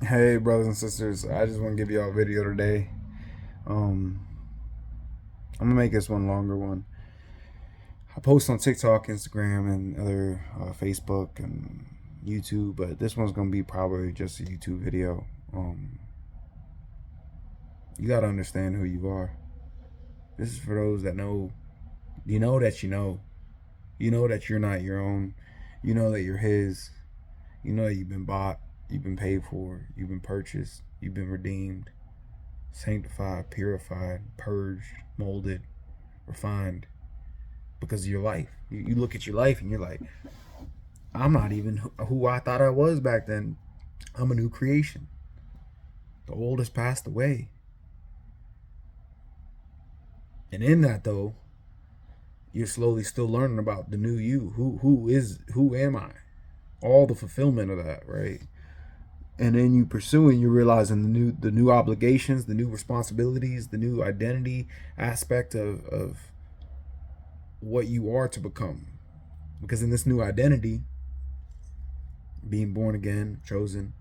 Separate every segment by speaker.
Speaker 1: Hey, brothers and sisters, I just want to give y'all a video today. Um, I'm gonna make this one longer one. I post on TikTok, Instagram, and other Facebook and YouTube, but this one's gonna be probably just a YouTube video. You gotta understand who you are. This is for those that know. You know that you know. You know that you're not your own. You know that you're His. You know that you've been bought. You've been paid for. You've been purchased. You've been redeemed, sanctified, purified, purged, molded, refined because of your life. You look at your life and you're like, I'm not even who I thought I was back then. I'm a new creation. The old has passed away. And in that though, you're slowly still learning about the new you. Who am I? All the fulfillment of that, right? And then you pursuing, you're realizing the new obligations, the new responsibilities, the new identity aspect of what you are to become. Because in this new identity, being born again, chosen,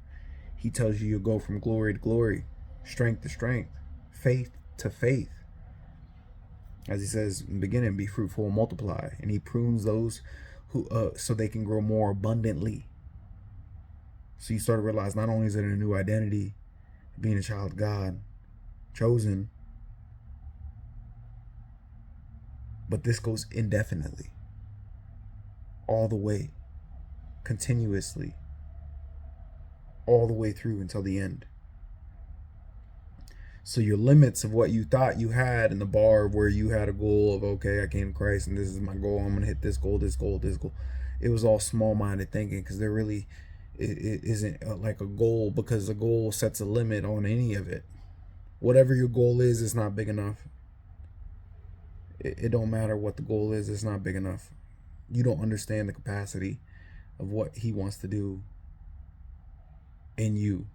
Speaker 1: he tells you you'll go from glory to glory, strength to strength, faith to faith. As he says in the beginning, be fruitful and multiply. And he prunes those who so they can grow more abundantly. So you start to realize not only is it a new identity, being a child of God, chosen, but this goes indefinitely, all the way, continuously, all the way through until the end. So your limits of what you thought you had in the bar where you had a goal of, okay, I came to Christ and this is my goal, I'm going to hit this goal, this goal, this goal. It was all small-minded thinking, because there really it isn't like a goal, because a goal sets a limit on any of it. Whatever your goal is, it's not big enough. It don't matter what the goal is, it's not big enough. You don't understand the capacity of what he wants to do in you,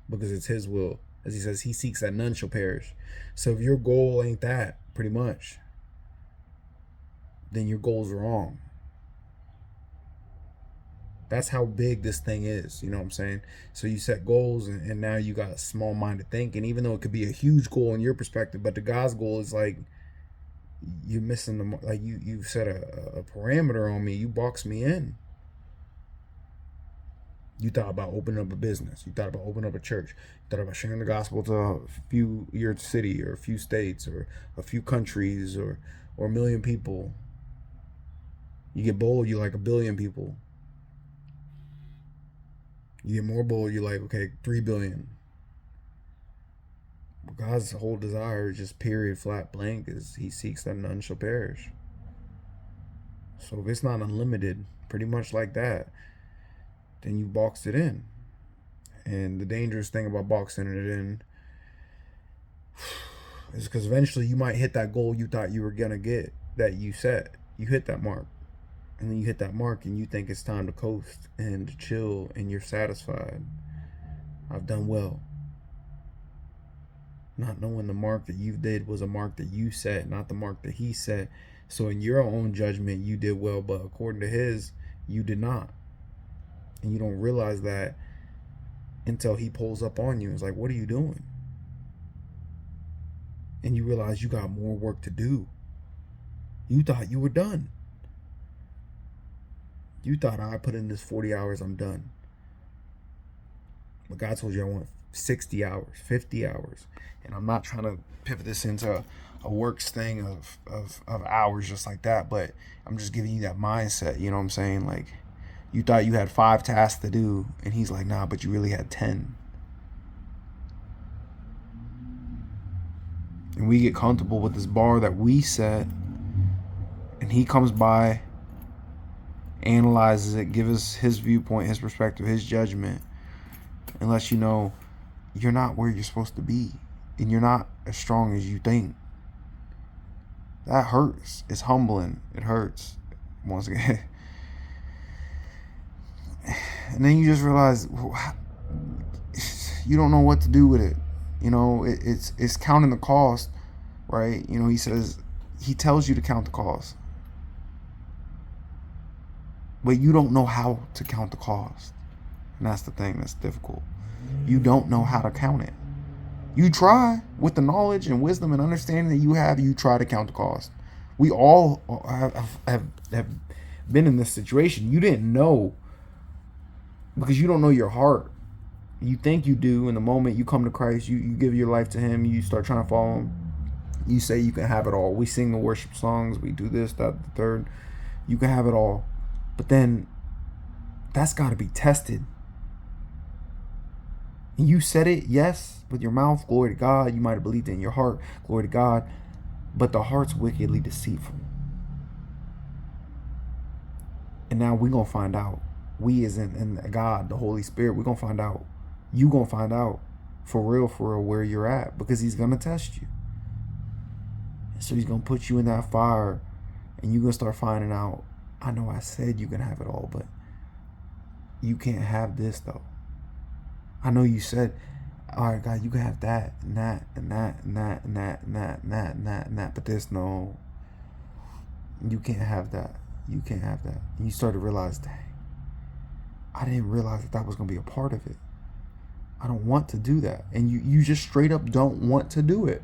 Speaker 1: because it's his will. As he says, he seeks that none shall perish. So if your goal ain't that, pretty much, then your goal's wrong. That's how big this thing is. You know what I'm saying? So you set goals, and now you got small-minded thinking, even though it could be a huge goal in your perspective. But the God's goal is like, you're missing the, like, you set a parameter on me. You box me in. You thought about opening up a business. You thought about opening up a church. You thought about sharing the gospel to your city or a few states or a few countries or a million people. You get bold, you like a billion people. You get more bold, you're like, okay, 3 billion. But God's whole desire is just period, flat, blank, is he seeks that none shall perish. So if it's not unlimited, pretty much like that, then you boxed it in. And the dangerous thing about boxing it in is because eventually you might hit that goal you thought you were gonna get, that you set. You hit that mark, and then you hit that mark, and you think it's time to coast and to chill, and you're satisfied. I've done well. Not knowing the mark that you did was a mark that you set, not the mark that he set. So in your own judgment, you did well, but according to his, you did not. And you don't realize that until he pulls up on you. It's like, what are you doing? And you realize you got more work to do. You thought you were done. You thought, I put in this 40 hours, I'm done. But God told you I want 60 hours, 50 hours. And I'm not trying to pivot this into a works thing of hours just like that, but I'm just giving you that mindset. You know what I'm saying? Like, you thought you had 5 tasks to do, and he's like, nah, but you really had 10. And we get comfortable with this bar that we set, and he comes by, analyzes it, gives us his viewpoint, his perspective, his judgment, and lets you know you're not where you're supposed to be, and you're not as strong as you think. That hurts. It's humbling. It hurts. Once again. And then you just realize you don't know what to do with it. You know, it's counting the cost, right? You know, he tells you to count the cost, but you don't know how to count the cost. And that's the thing that's difficult. You don't know how to count it. You try with the knowledge and wisdom and understanding that you have. You try to count the cost. We all have been in this situation. You didn't know because you don't know your heart. You think you do. In the moment you come to Christ, you give your life to Him. You start trying to follow Him. You say you can have it all. We sing the worship songs. We do this, that, the third. You can have it all. But then that's got to be tested. And you said it, yes, with your mouth, glory to God. You might have believed it in your heart, glory to God. But the heart's wickedly deceitful. And now we're going to find out. We as in God, the Holy Spirit, we're going to find out. You going to find out for real, where you're at. Because He's going to test you. So He's going to put you in that fire. And you're going to start finding out, I know I said you can have it all, but you can't have this though. I know you said, all right, God, you can have that and that and that and that and that and that and that and that and that, but this, no, you can't have that. You can't have that. And you start to realize, dang, I didn't realize that was going to be a part of it. I don't want to do that. And you just straight up don't want to do it.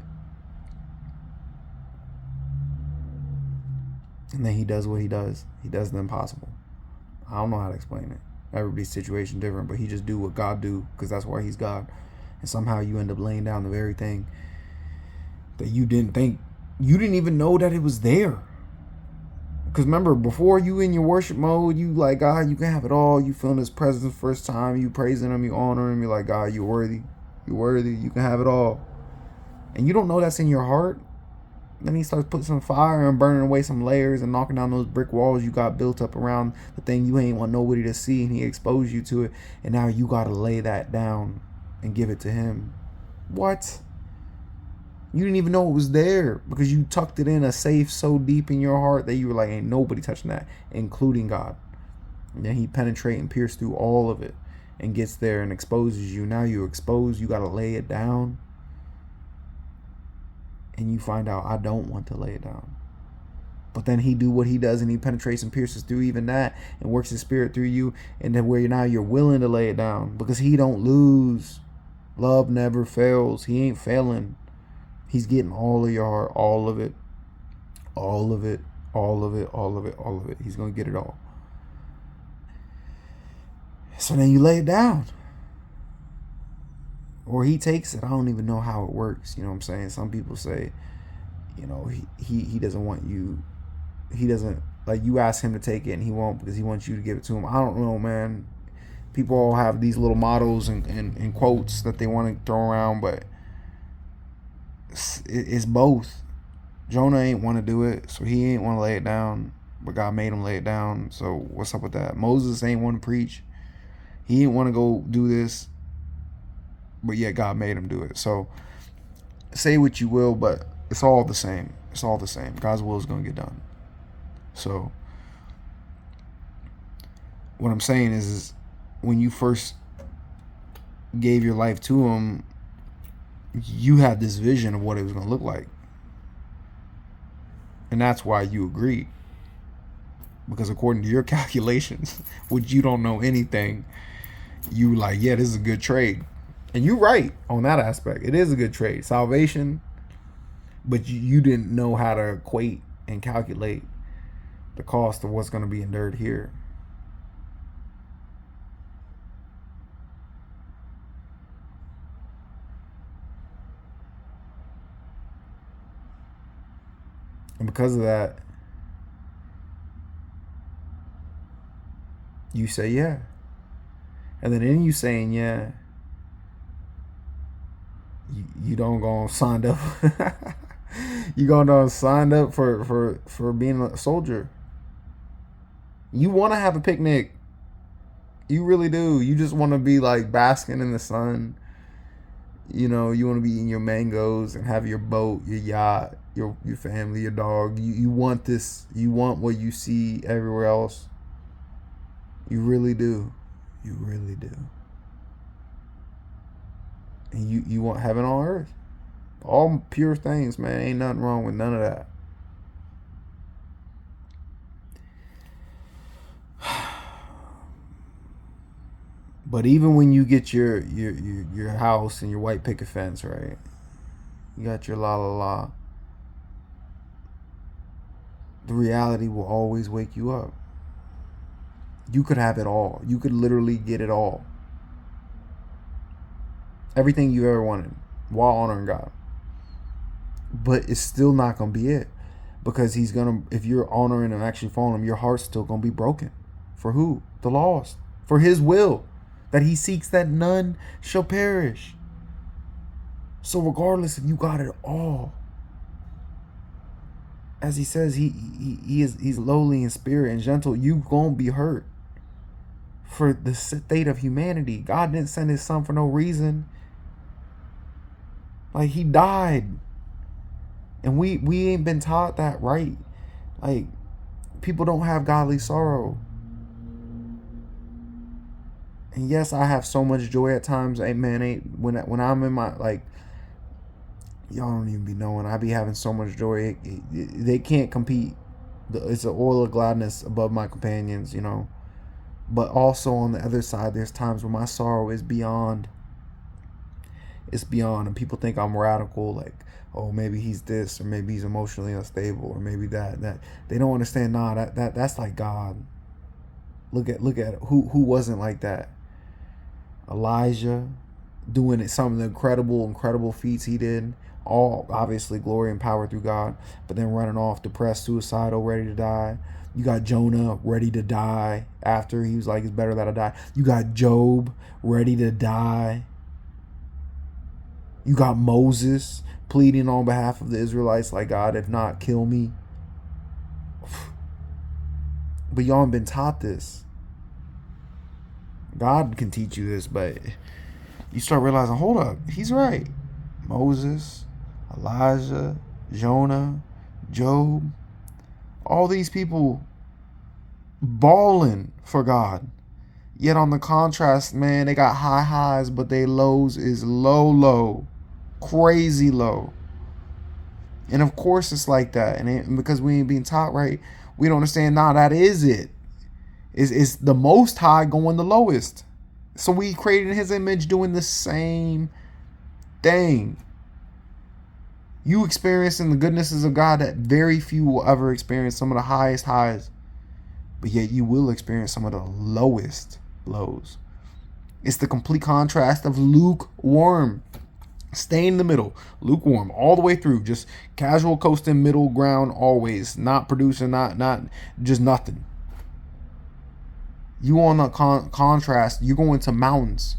Speaker 1: And then He does what He does. He does the impossible. I don't know how to explain it. Everybody's situation different, but He just do what God do, because that's why He's God. And somehow you end up laying down the very thing that you didn't even know that it was there. Because remember, before you in your worship mode, you like, God, you can have it all. You feeling His presence the first time. You praising Him, you honor Him. You're like, God, you're worthy. You're worthy. You can have it all. And you don't know that's in your heart. Then He starts putting some fire and burning away some layers and knocking down those brick walls you got built up around the thing you ain't want nobody to see, and He exposed you to it. And now you got to lay that down and give it to Him. What? You didn't even know it was there because you tucked it in a safe so deep in your heart that you were like, ain't nobody touching that, including God. And then He penetrates and pierces through all of it and gets there and exposes you. Now you're exposed. You got to lay it down. And you find out, I don't want to lay it down. But then He do what He does, and He penetrates and pierces through even that and works His Spirit through you. And then where now you're willing to lay it down because He don't lose. Love never fails. He ain't failing. He's getting all of your heart, all of it, all of it, all of it, all of it, all of it. He's going to get it all. So then you lay it down. Or He takes it. I don't even know how it works. You know what I'm saying? Some people say, you know, he doesn't want you. He doesn't, like, you ask Him to take it and He won't because He wants you to give it to Him. I don't know, man. People all have these little mottos and quotes that they want to throw around, but it's both. Jonah ain't want to do it, so he ain't want to lay it down, but God made him lay it down. So what's up with that? Moses ain't want to preach. He ain't want to go do this, but yet God made him do it. So say what you will, but it's all the same. It's all the same. God's will is going to get done. So what I'm saying is when you first gave your life to Him, you had this vision of what it was going to look like. And that's why you agreed. Because according to your calculations, which you don't know anything, you were like, yeah, this is a good trade. And you're right on that aspect. It is a good trade. Salvation. But you didn't know how to equate and calculate the cost of what's going to be endured here. And because of that, you say yeah. And then in you saying yeah, you don't go signed up. You gonna sign up for being a soldier. You want to have a picnic. You really do. You just want to be like basking in the sun. You know, you want to be eating your mangoes and have your boat, your yacht, your family, your dog. You want this. You want what you see everywhere else. You really do. You really do. And you want heaven on earth. All pure things, man. Ain't nothing wrong with none of that. But even when you get your house and your white picket fence, right? You got your la la la. The reality will always wake you up. You could have it all. You could literally get it all. Everything you ever wanted while honoring God. But it's still not going to be it. Because he's going to, if you're honoring and actually following him, your heart's still going to be broken. For who? The lost. For his will. That he seeks that none shall perish. So regardless if you got it all, as he says, he's lowly in spirit and gentle, you gonna be hurt. For the state of humanity, God didn't send his son for no reason. Like, he died. And we ain't been taught that, right? Like, people don't have godly sorrow. And yes, I have so much joy at times. When I'm in my, like, y'all don't even be knowing, I be having so much joy. They can't compete. It's an oil of gladness above my companions, you know. But also on the other side, there's times when my sorrow is beyond. It's beyond, and people think I'm radical, like, oh, maybe he's this, or maybe he's emotionally unstable, or maybe that. They don't understand. Nah, that's like God. Look at it. Who wasn't like that? Elijah, doing it, some of the incredible feats he did, all obviously glory and power through God, but then running off, depressed, suicidal, ready to die. You got Jonah ready to die after he was like, it's better that I die. You got Job ready to die. You got Moses pleading on behalf of the Israelites, like, God, if not, kill me. But y'all haven't been taught this. God can teach you this, but you start realizing, hold up, he's right. Moses, Elijah, Jonah, Job, all these people balling for God. Yet on the contrast, man, they got high highs, but they lows is low, crazy low. And of course it's like that. And because we ain't being taught right, we don't understand, nah, that is it. Is the most high going the lowest. So we created his image doing the same thing. You experiencing the goodnesses of God that very few will ever experience, some of the highest highs. But yet you will experience some of the lowest lows. It's the complete contrast of lukewarm. Stay in the middle, lukewarm, all the way through. Just casual coasting, middle ground always. Not producing, not just nothing. You on the contrast, you go into mountains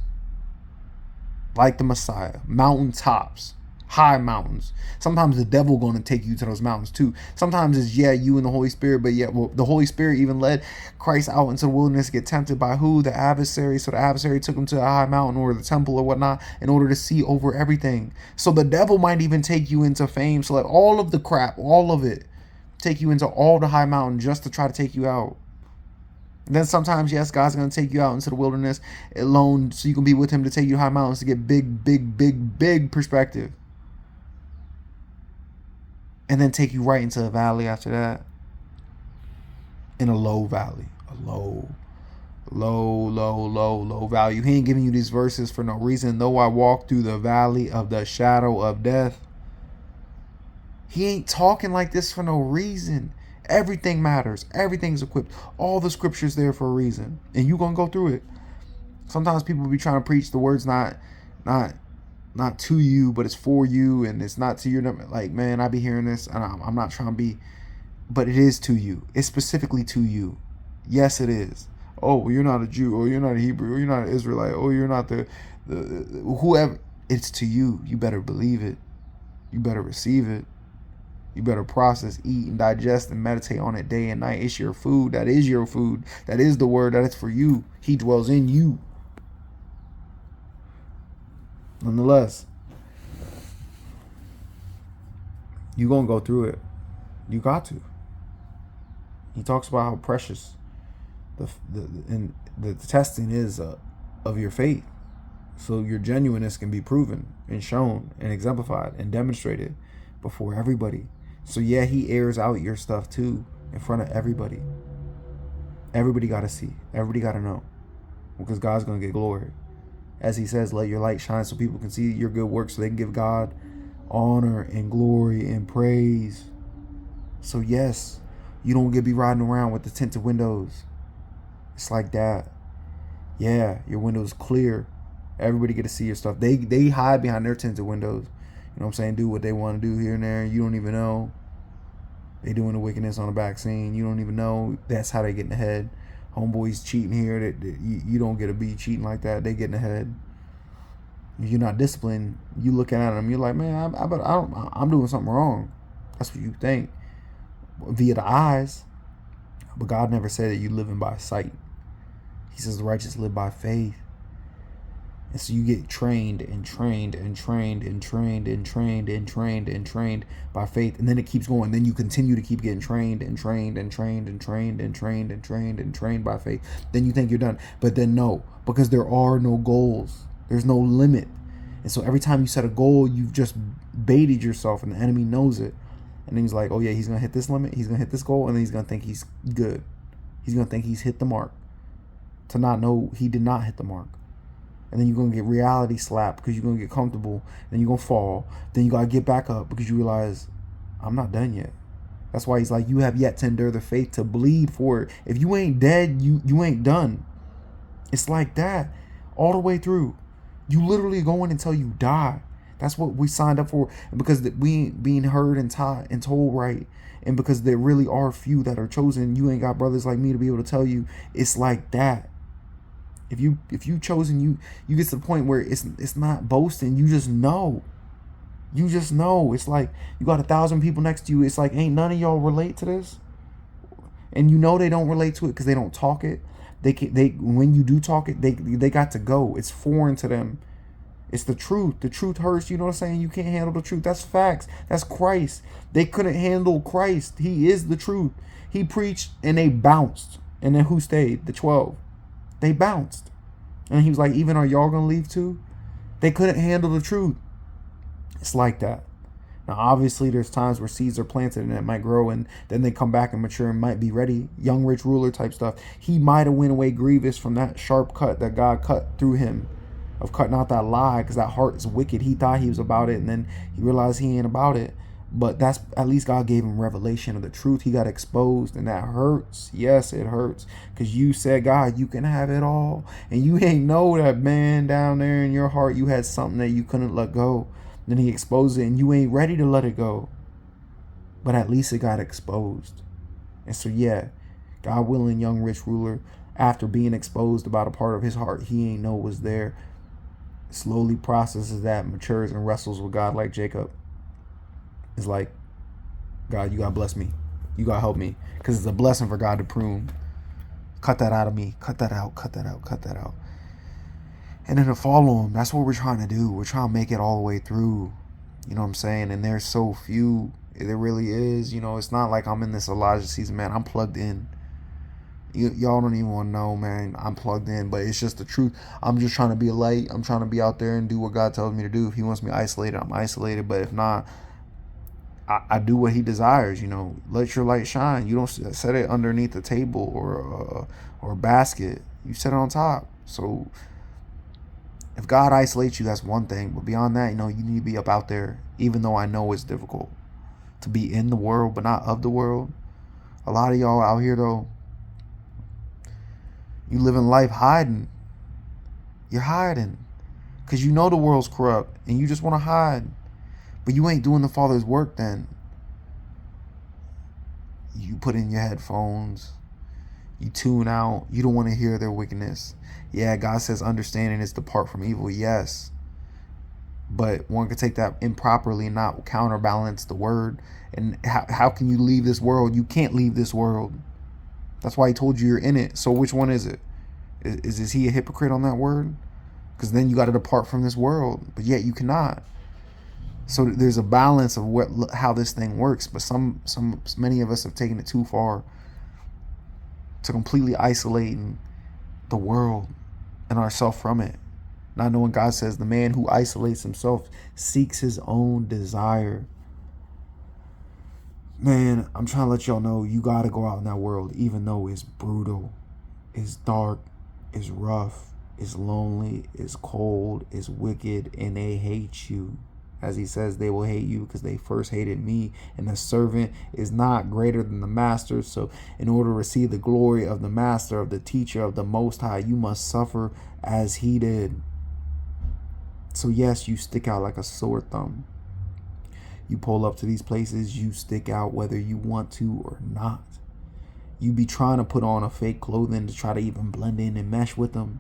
Speaker 1: like the Messiah, mountain tops, high mountains. Sometimes the devil going to take you to those mountains too. Sometimes it's, you and the Holy Spirit, but the Holy Spirit even led Christ out into the wilderness to get tempted by who? The adversary. So the adversary took him to a high mountain or the temple or whatnot in order to see over everything. So the devil might even take you into fame. So let all of the crap, all of it, take you into all the high mountain just to try to take you out. And then sometimes, yes, God's going to take you out into the wilderness alone so you can be with him to take you to high mountains to get big perspective. And then take you right into a valley after that. In a low valley. A low valley. He ain't giving you these verses for no reason. Though I walk through the valley of the shadow of death. He ain't talking like this for no reason. Everything matters. Everything's equipped. All the scripture's there for a reason. And you're going to go through it. Sometimes people be trying to preach the words not to you, but it's for you. And it's not to your, like, man, I be hearing this. And I'm not trying to be, but it is to you. It's specifically to you. Yes, it is. Oh, well, you're not a Jew, or you're not a Hebrew, or you're not an Israelite, or you're not the whoever. It's to you. You better believe it. You better receive it. You better process, eat, and digest and meditate on it day and night. It's your food. That is your food. That is the word. That is for you. He dwells in you. Nonetheless, you're going to go through it. You got to. He talks about how precious the testing is of your faith. So your genuineness can be proven and shown and exemplified and demonstrated before everybody. So yeah, he airs out your stuff too in front of everybody. Everybody got to see. Everybody got to know. because God's going to get glory. As he says, let your light shine so people can see your good works, so they can give God honor and glory and praise. So yes, you don't get to be riding around with the tinted windows. It's like that. Yeah, your window's clear. Everybody get to see your stuff. They hide behind their tinted windows. You know what I'm saying? Do what they want to do here and there. You don't even know. They doing the wickedness on the back scene. You don't even know. That's how they get in the head. Homeboys cheating here. That you don't get to be cheating like that. They get in the head. If you're not disciplined, you looking at them. You're like, man, I'm doing something wrong. That's what you think via the eyes. But God never said that you living by sight. He says the righteous live by faith. And so you get trained and trained and trained and trained and trained and trained and trained by faith. And then it keeps going. Then you continue to keep getting trained and trained and trained and trained and trained and trained and trained by faith. Then you think you're done. But then no, because there are no goals. There's no limit. And so every time you set a goal, you've just baited yourself, and the enemy knows it. And then he's like, oh yeah, he's going to hit this limit. He's going to hit this goal. And then he's going to think he's good. He's going to think he's hit the mark. To not know he did not hit the mark. And then you're going to get reality slapped because you're going to get comfortable. Then you're going to fall. Then you got to get back up because you realize, I'm not done yet. That's why he's like, you have yet to endure the faith to bleed for it. If you ain't dead, you ain't done. It's like that all the way through. You literally going until you die. That's what we signed up for. And because we ain't being heard and taught and told right. And because there really are few that are chosen, you ain't got brothers like me to be able to tell you it's like that. If you chosen, you get to the point where it's not boasting. You just know. You just know. It's like you got 1,000 people next to you. It's like, ain't none of y'all relate to this? And you know they don't relate to it because they don't talk it. They when you do talk it, they got to go. It's foreign to them. It's the truth. The truth hurts. You know what I'm saying? You can't handle the truth. That's facts. That's Christ. They couldn't handle Christ. He is the truth. He preached and they bounced. And then who stayed? The 12. They bounced. And he was like, even are y'all going to leave too? They couldn't handle the truth. It's like that. Now, obviously, there's times where seeds are planted and it might grow and then they come back and mature and might be ready. Young rich ruler type stuff. He might have went away grievous from that sharp cut that God cut through him. Of cutting out that lie because that heart is wicked. He thought he was about it and then he realized he ain't about it. But that's at least God gave him revelation of the truth. He got exposed and that hurts. Yes, it hurts because you said, God, you can have it all. And you ain't know that, man, down there in your heart, you had something that you couldn't let go. Then he exposed it and you ain't ready to let it go. But at least it got exposed. And so, yeah, God willing, young rich ruler, after being exposed about a part of his heart he ain't know was there, slowly processes that, matures and wrestles with God like Jacob. It's like, God, you gotta bless me. You gotta help me. Because it's a blessing for God to prune. Cut that out of me. Cut that out. Cut that out. Cut that out. And then to follow him. That's what we're trying to do. We're trying to make it all the way through. You know what I'm saying? And there's so few. There really is. You know, it's not like I'm in this Elijah season, man. I'm plugged in. Y'all don't even want to know, man. I'm plugged in, but it's just the truth. I'm just trying to be a light. I'm trying to be out there and do what God tells me to do. If he wants me isolated, I'm isolated. But if not, I do what he desires. You know, let your light shine. You don't set it underneath a table or a basket. You set it on top. So if God isolates you, that's one thing. But beyond that, you know, you need to be up out there. Even though I know it's difficult to be in the world, but not of the world. A lot of y'all out here though, you living life hiding. You're hiding because you know the world's corrupt and you just want to hide. But you ain't doing the Father's work then. You put in your headphones. You tune out. You don't want to hear their wickedness. Yeah, God says understanding is depart from evil. Yes. But one could take that improperly and not counterbalance the word. And how can you leave this world? You can't leave this world. That's why he told you you're in it. So which one is it? Is he a hypocrite on that word? Because then you got to depart from this world. But yet you cannot. So there's a balance of how this thing works, but many of us have taken it too far to completely isolating the world and ourselves from it. Not knowing God says the man who isolates himself seeks his own desire. Man, I'm trying to let y'all know you got to go out in that world, even though it's brutal, it's dark, is rough, is lonely, is cold, is wicked, and they hate you. As he says, they will hate you because they first hated me. And the servant is not greater than the master. So in order to receive the glory of the master, of the teacher, of the Most High, you must suffer as he did. So yes, you stick out like a sore thumb. You pull up to these places, you stick out whether you want to or not. You be trying to put on a fake clothing to try to even blend in and mesh with them,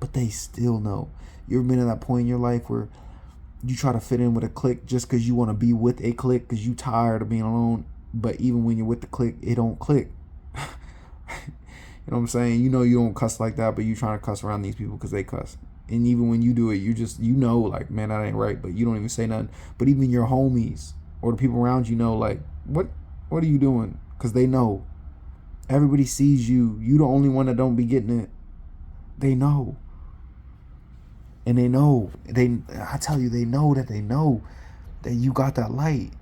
Speaker 1: but they still know. You ever been at that point in your life where you try to fit in with a clique just because you want to be with a clique because you tired of being alone, but even when you're with the clique, it don't click. You know what I'm saying? You know you don't cuss like that, but you trying to cuss around these people because they cuss. And even when you do it, you know, like, man, that ain't right, but you don't even say nothing. But even your homies or the people around you know, like, what are you doing? Because they know. Everybody sees you. You the only one that don't be getting it. They know. And they know. I tell you, they know that you got that light.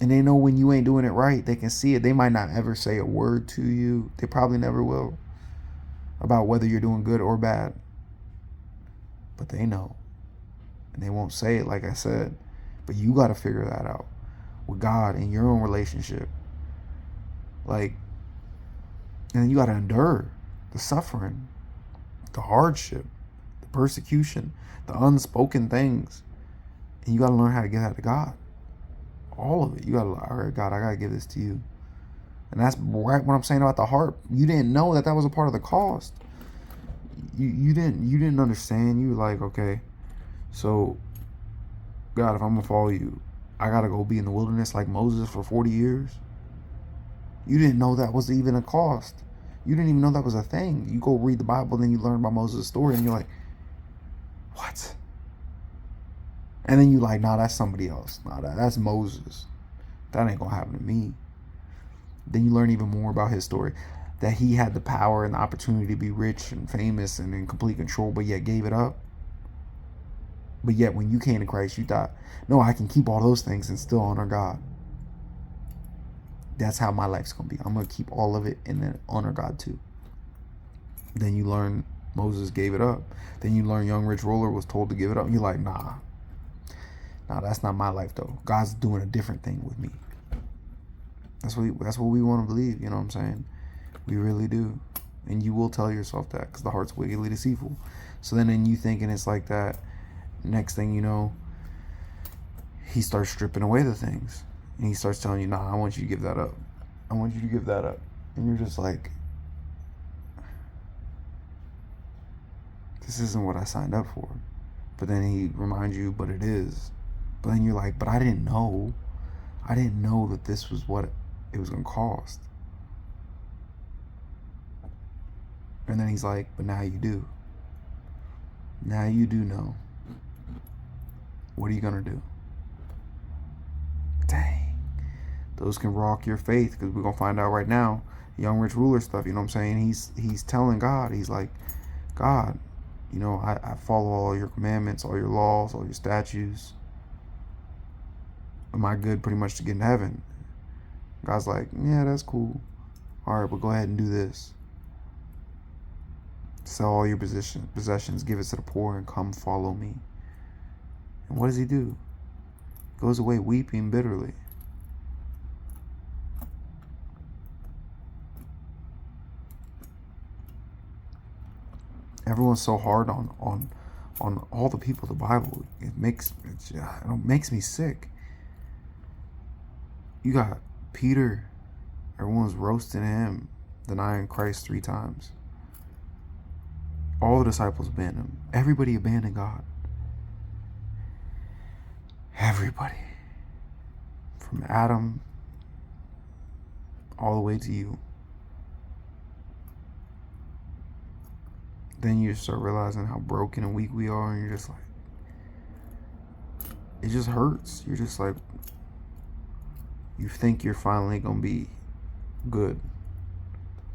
Speaker 1: And they know when you ain't doing it right. They can see it. They might not ever say a word to you. They probably never will. About whether you're doing good or bad. But they know. And they won't say it, like I said. But you got to figure that out with God in your own relationship. Like, and you got to endure the suffering, the hardship, the persecution, the unspoken things. And you got to learn how to give that to God. All of it. You got to, all right, God, I got to give this to you. And that's right what I'm saying about the heart. You didn't know that was a part of the cost. You didn't understand. You were like, okay, so God, if I'm gonna follow you, I gotta go be in the wilderness like Moses for 40 years. You didn't know that was even a cost. You didn't even know that was a thing. You go read the Bible, then you learn about Moses' story, and you're like, what? And then you like, nah, that's somebody else. Nah, that's Moses. That ain't gonna happen to me. Then you learn even more about his story. That he had the power and the opportunity to be rich and famous and in complete control, but yet gave it up. But yet when you came to Christ, you thought, no, I can keep all those things and still honor God. That's how my life's going to be. I'm going to keep all of it and then honor God too. Then you learn Moses gave it up. Then you learn young rich ruler was told to give it up. And you're like, nah, that's not my life though. God's doing a different thing with me. That's what we want to believe. You know what I'm saying? We really do. And you will tell yourself that because the heart's wickedly deceitful. So then you thinking it's like that. Next thing you know, he starts stripping away the things. And he starts telling you, nah, I want you to give that up. I want you to give that up. And you're just like, this isn't what I signed up for. But then he reminds you, but it is. But then you're like, but I didn't know. I didn't know that this was what it was going to cost. And then he's like, but now you do. Now you do know. What are you going to do? Dang. Those can rock your faith because we're going to find out right now. Young rich ruler stuff, you know what I'm saying? He's telling God, he's like, God, you know, I follow all your commandments, all your laws, all your statutes. Am I good pretty much to get in heaven? God's like, yeah, that's cool. All right, but go ahead and do this. Sell all your possessions, give it to the poor, and come follow me. And what does he do? Goes away weeping bitterly. Everyone's so hard on all the people of the Bible. It makes me sick. You got Peter. Everyone's roasting him, denying Christ 3 times. All the disciples abandoned him. Everybody abandoned God. Everybody. From Adam all the way to you. Then you start realizing how broken and weak we are, and you're just like, it just hurts. You're just like, you think you're finally going to be good,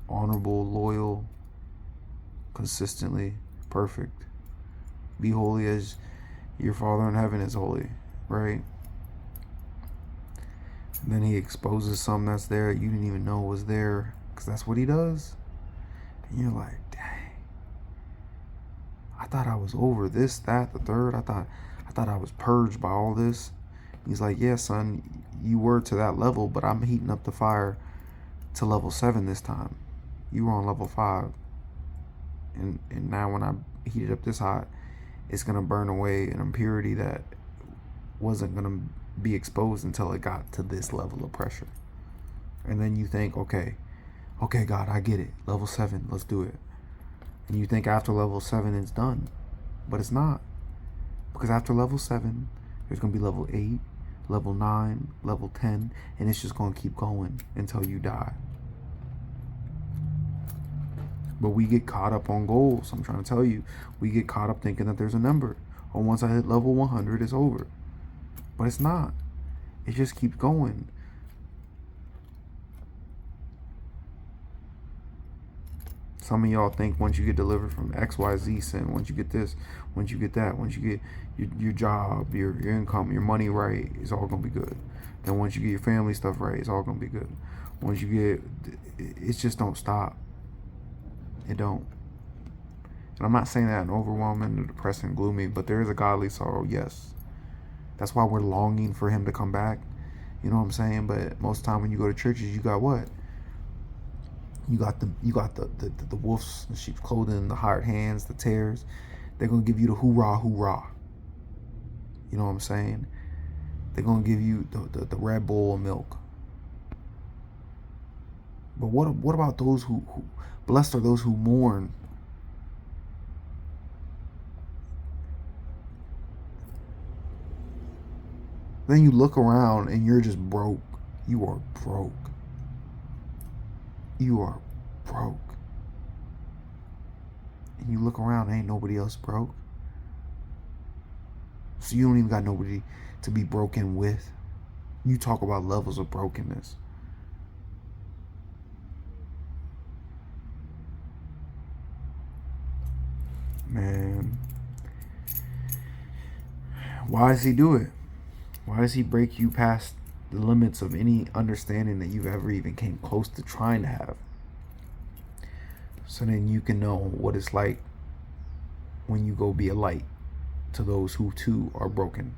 Speaker 1: honorable, loyal, consistently perfect. Be holy as your Father in heaven is holy, right? And then he exposes something that's there you didn't even know was there, because that's what he does. And you're like, dang. thought I was over this, that, the third. I thought I was purged by all this. He's like, yeah, son, you were to that level, but I'm heating up the fire to level 7 this time. You were on level 5. And now when I heat it up this hot, it's going to burn away an impurity that wasn't going to be exposed until it got to this level of pressure. And then you think, okay, God, I get it. Level 7, let's do it. And you think after level 7 it's done. But it's not. Because after level 7, there's going to be level 8, level 9, level 10, and it's just going to keep going until you die. But we get caught up on goals. I'm trying to tell you, we get caught up thinking that there's a number. Or once I hit level 100, it's over. But it's not. It just keeps going. Some of y'all think once you get delivered from XYZ sin, once you get this, once you get that, once you get your job, your income, your money right, it's all going to be good. Then once you get your family stuff right, it's all going to be good. Once you get, it just don't stop. It don't. And I'm not saying that in overwhelming or depressing, gloomy, but there is a godly sorrow, yes. That's why we're longing for him to come back. You know what I'm saying? But most of the time when you go to churches, you got what? You got the wolves, the sheep's clothing, the hired hands, the tares. They're gonna give you the hoorah, hoorah. You know what I'm saying? They're gonna give you the Red Bull of milk. But what about those who blessed are those who mourn? Then you look around and you're just broke. You are broke. You are broke. And you look around, ain't nobody else broke. So you don't even got nobody to be broken with. You talk about levels of brokenness. Man. Why does he do it? Why does he break you past the limits of any understanding that you've ever even came close to trying to have? So then you can know what it's like when you go be a light to those who too are broken.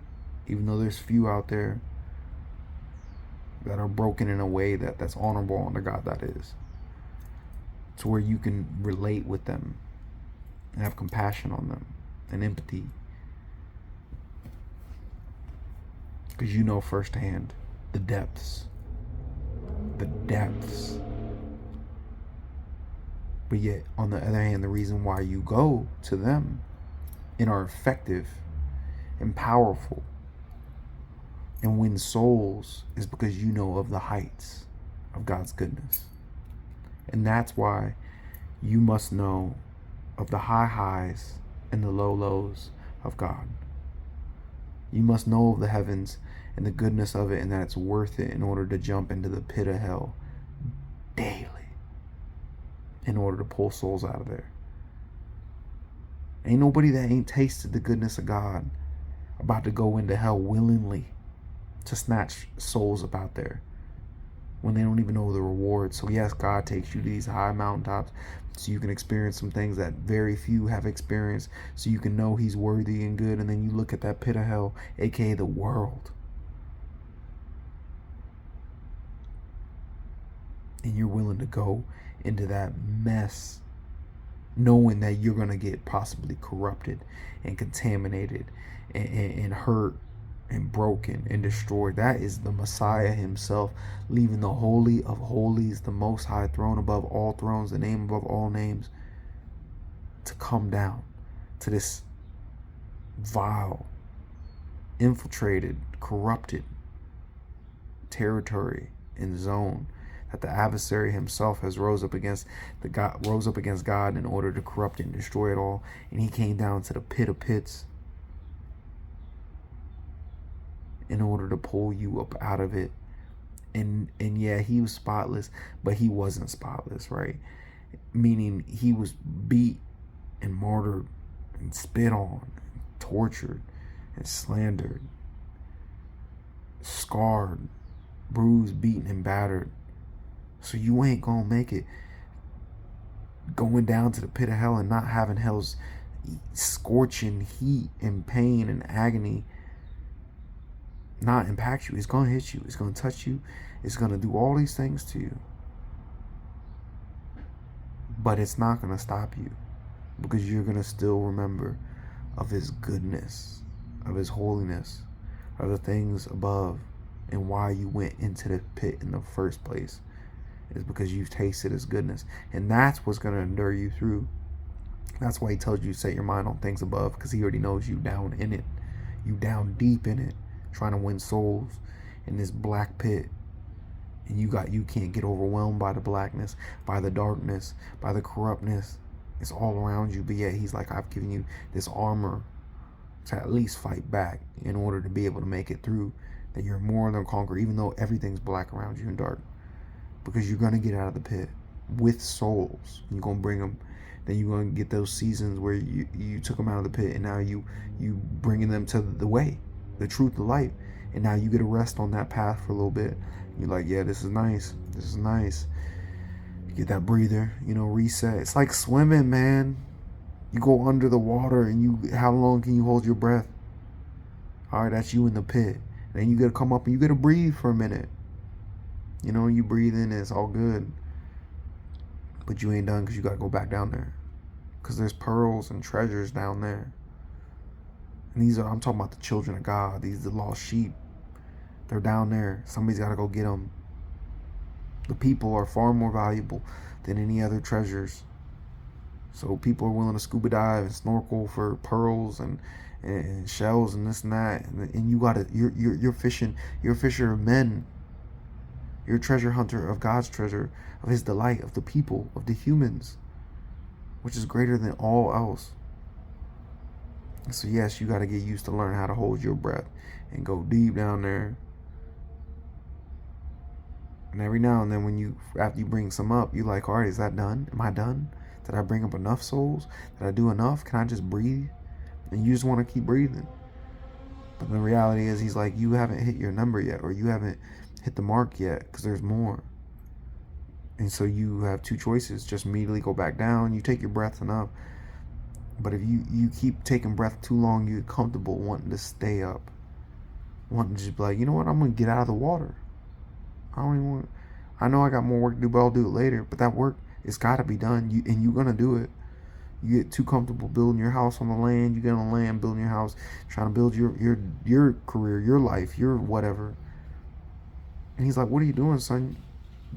Speaker 1: Even though there's few out there that are broken in a way that's honorable unto God, that is. To where you can relate with them and have compassion on them and empathy. Because you know firsthand the depths. The depths. But yet, on the other hand, the reason why you go to them and are effective and powerful and win souls is because you know of the heights of God's goodness. And that's why you must know of the high highs and the low lows of God. You must know of the heavens and the goodness of it, and that it's worth it in order to jump into the pit of hell daily in order to pull souls out of there. Ain't nobody that ain't tasted the goodness of God about to go into hell willingly to snatch souls up out there when they don't even know the reward. So yes, God takes you to these high mountaintops so you can experience some things that very few have experienced, so you can know he's worthy and good. And then you look at that pit of hell, aka the world, and you're willing to go into that mess knowing that you're going to get possibly corrupted and contaminated and hurt and broken and destroyed. That is the Messiah himself leaving the Holy of Holies, the Most High throne above all thrones, the name above all names, to come down to this vile, infiltrated, corrupted territory and zone that the adversary himself has rose up against God in order to corrupt it and destroy it all. And he came down to the pit of pits in order to pull you up out of it. And yeah, he was spotless, but he wasn't spotless, right? Meaning he was beat and martyred and spit on, and tortured and slandered, scarred, bruised, beaten, and battered. So you ain't gonna make it going down to the pit of hell and not having hell's scorching heat and pain and agony not impact you. It's going to hit you. It's going to touch you. It's going to do all these things to you. But it's not going to stop you, because you're going to still remember of his goodness, of his holiness, of the things above, and why you went into the pit in the first place is because you've tasted his goodness. And that's what's going to endure you through. That's why he tells you to set your mind on things above, because he already knows you down in it. You down deep in it, trying to win souls in this black pit. And you can't get overwhelmed by the blackness, by the darkness, by the corruptness. It's all around you. But yet he's like, I've given you this armor to at least fight back in order to be able to make it through. That you're more than a conqueror, even though everything's black around you and dark. Because you're going to get out of the pit with souls. You're going to bring them. Then you're going to get those seasons where you took them out of the pit, and now you bringing them to the way, the truth, the light. And now you get a rest on that path for a little bit. You're like, yeah, this is nice. This is nice. You get that breather, reset. It's like swimming, man. You go under the water, and how long can you hold your breath? All right, that's you in the pit. Then you got to come up and you got to breathe for a minute. You breathe in, and it's all good. But you ain't done, because you got to go back down there. Because there's pearls and treasures down there. And I'm talking about the children of God. These are the lost sheep. They're down there. Somebody's got to go get them. The people are far more valuable than any other treasures. So people are willing to scuba dive and snorkel for pearls and shells and this and that. And you're fishing. You're a fisher of men. You're a treasure hunter of God's treasure, of his delight, of the people, of the humans, which is greater than all else. So yes, you got to get used to learn how to hold your breath and go deep down there. And every now and then after you bring some up, you're like, all right, is that done? Am I done? Did I bring up enough souls? Did I do enough? Can I just breathe? And you just want to keep breathing. But the reality is, he's like, you haven't hit your number yet, or you haven't hit the mark yet, because there's more. And so you have two choices. Just immediately go back down. You take your breath enough. But if you keep taking breath too long, you get comfortable wanting to stay up. Wanting to just be like, you know what? I'm going to get out of the water. I know I got more work to do, but I'll do it later. But that work, it's got to be done. And you're going to do it. You get too comfortable building your house on the land. You get on the land, building your house, trying to build your career, your life, your whatever. And he's like, what are you doing, son?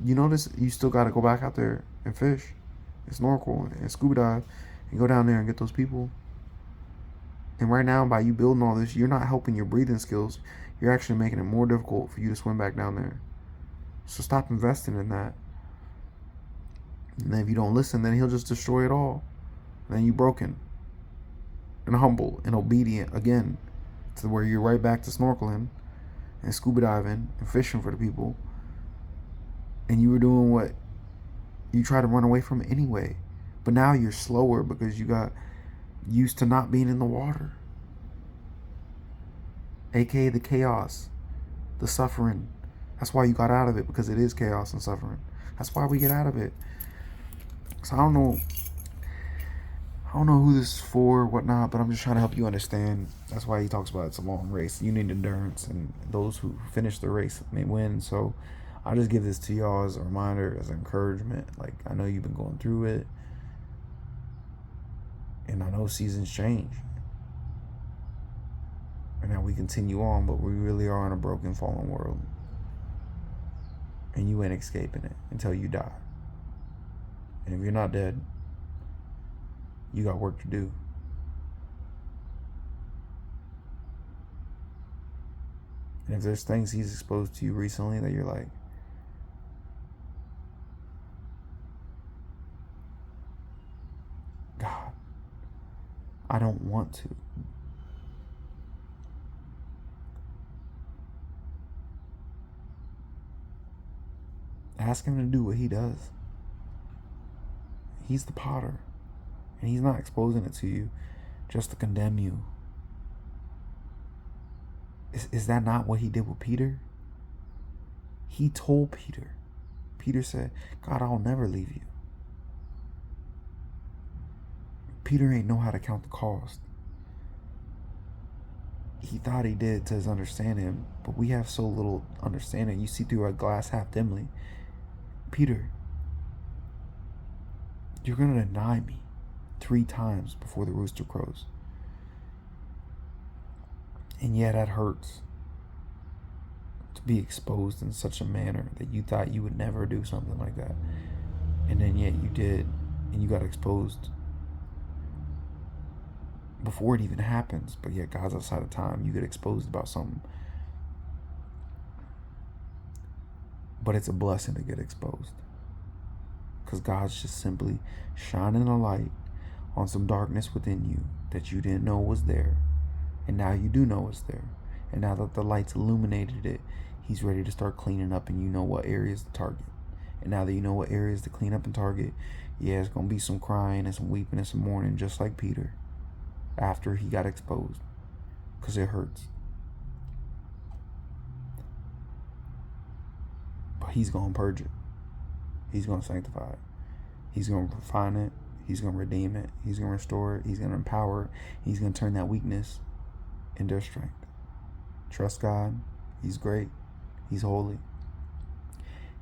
Speaker 1: You notice you still got to go back out there and fish and snorkel and scuba dive and go down there and get those people. And right now, by you building all this, you're not helping your breathing skills. You're actually making it more difficult for you to swim back down there. So stop investing in that. And then if you don't listen, then he'll just destroy it all. And then you're broken and humble and obedient again, to where you're right back to snorkeling and scuba diving and fishing for the people. And you were doing what you try to run away from anyway. But now you're slower because you got used to not being in the water. AKA the chaos, the suffering. That's why you got out of it, because it is chaos and suffering. That's why we get out of it. So I don't know who this is for or whatnot, but I'm just trying to help you understand. That's why he talks about it's a long race. You need endurance, and those who finish the race may win. So I'll just give this to y'all as a reminder, as an encouragement. Like, I know you've been going through it, and I know seasons change. And now we continue on, but we really are in a broken, fallen world. And you ain't escaping it until you die. And if you're not dead, you got work to do. And if there's things he's exposed to you recently that you're like, God, I don't want to. Ask him to do what he does. He's the potter. And he's not exposing it to you just to condemn you. Is that not what he did with Peter? He told Peter. Peter said, God, I'll never leave you. Peter ain't know how to count the cost. He thought he did to his understanding, but we have so little understanding. You see through a glass half dimly. Peter, you're going to deny me 3 times before the rooster crows. And yeah, that hurts, to be exposed in such a manner that you thought you would never do something like that. And then yet you did, and you got exposed before it even happens. But yet God's outside of time. You get exposed about something. But it's a blessing to get exposed, because God's just simply shining a light on some darkness within you that you didn't know was there. And now you do know it's there. And now that the light's illuminated it, he's ready to start cleaning up, and you know what areas to target. And now that you know what areas to clean up and target, yeah, it's going to be some crying and some weeping and some mourning, just like Peter after he got exposed, because it hurts. But he's going to purge it. He's going to sanctify it. He's going to refine it. He's going to redeem it. He's going to restore it. He's going to empower it. He's going to turn that weakness into strength. Trust God. He's great. He's holy.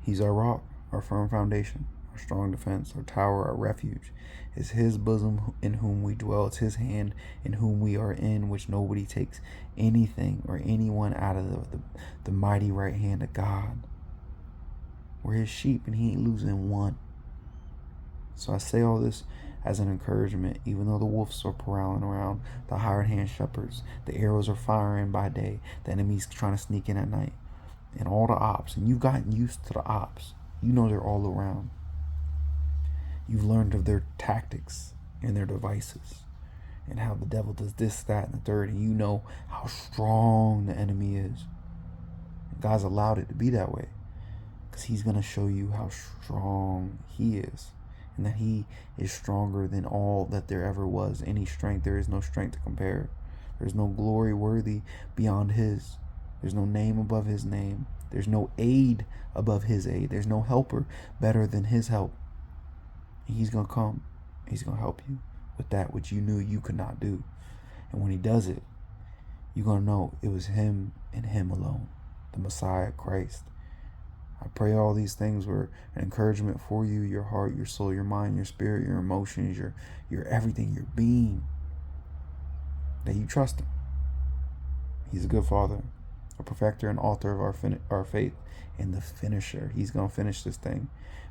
Speaker 1: He's our rock, our firm foundation, our strong defense, our tower, our refuge. It's his bosom in whom we dwell. It's his hand in whom we are in, which nobody takes anything or anyone out of the mighty right hand of God. We're his sheep, and he ain't losing one. So I say all this as an encouragement. Even though the wolves are prowling around, the hired hand shepherds, the arrows are firing by day, the enemy's trying to sneak in at night, and all the ops, and you've gotten used to the ops. You know they're all around. You've learned of their tactics and their devices, and how the devil does this, that, and the third, and you know how strong the enemy is. And God's allowed it to be that way, because he's going to show you how strong he is, and that he is stronger than all that there ever was. Any strength, there is no strength to compare. There's no glory worthy beyond his. There's no name above his name. There's no aid above his aid. There's no helper better than his help. And he's going to come. He's going to help you with that which you knew you could not do. And when he does it, you're going to know it was him and him alone, the Messiah, Christ. I pray all these things were an encouragement for you, your heart, your soul, your mind, your spirit, your emotions, your everything, your being, that you trust him. He's a good father, a perfecter and author of our faith, and the finisher. He's going to finish this thing,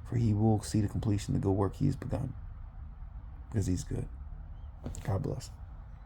Speaker 1: for he will see the completion of the good work he's begun, because he's good. God bless.